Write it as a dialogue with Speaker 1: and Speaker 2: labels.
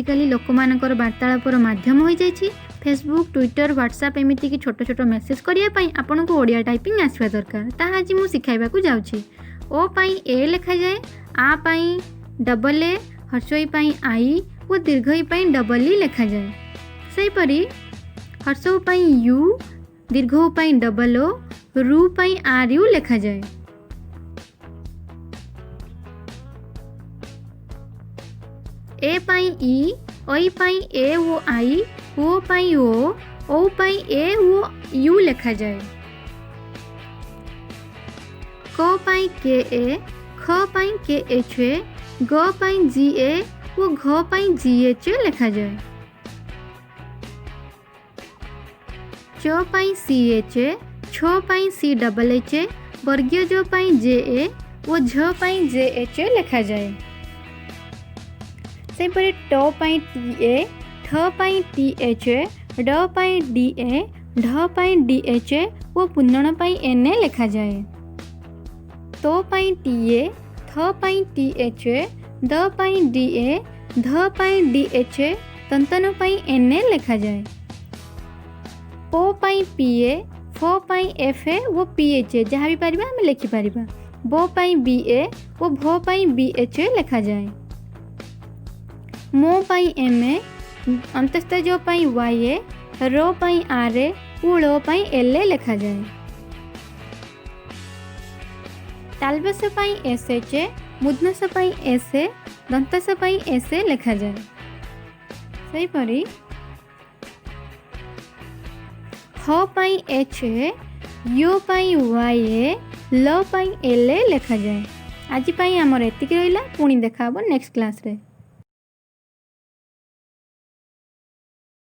Speaker 1: आजिकल लोक मानकर वार्तालापर माध्यम हो जाइए। फेसबुक ट्विटर व्हाट्सएप एमती कि छोट छोट मेसेज करने आपन को ओडिया टाइपिंग आसवा दरकार। ता आज मुझे शिखाइबा जाऊँगी। ओ पाई ए लिखा जाए, आ पाई डबल ए, हर्षई पाई आई और दीर्घई पाई डबल ई लिखा जाए। सेहीपरि हर्षऊ पाई यू, दीर्घऊ पाई डबल ओ, रू पाई आर यू लिखा जाए। ए पाई ई, ओई पाई ए वो आई, ओ पाई ओ पाई ए वो यू लिखा जाए। क पाई के ए, ख पाई के एच ए, ग पाई जी ए वो घ पाई जी एच ए लिखा जाए। च पाई सी एच ए, छ पाई सी डबल एच ए, वर्गीय ज पाई जे ए वो झ पाई जे एच ए लिखा जाए। सेपरि ट पाई टी ए, ठ पाई टी एच ए, ड पाई डी ए, ढ पाई डी एच ए वो पुंजन पाई एन ए लिखा जाए। तो पाई टी ए, थ पाई टी एच ए, द पाई डी ए, ध पाई डी एच ए तंतन पाई एन ए लिखा जाए। पो पाई पी ए, फ पाई एफ ए वो पी एच ए जहाँ भी पारिबा हमें लिखिपर। बो पाई बी ए वो भ पाई बी एच ए लिखा जाए। मो पाई एम ए, अंतस्थ जो पाई Y A, row pi R A वो लो पाई एल ए लिखा जाए। तालबस पाई एस एच ए, मुदनस पाई एस ए, दंतस पाई एस ए लिखा जाए। सेहीपरि ह पाई H A, yo pi Y ए, ल पाई एल ए लिखा जाए। आज पाई आमर एतिक रहिला। पुणी देखा नेक्स्ट क्लास रे।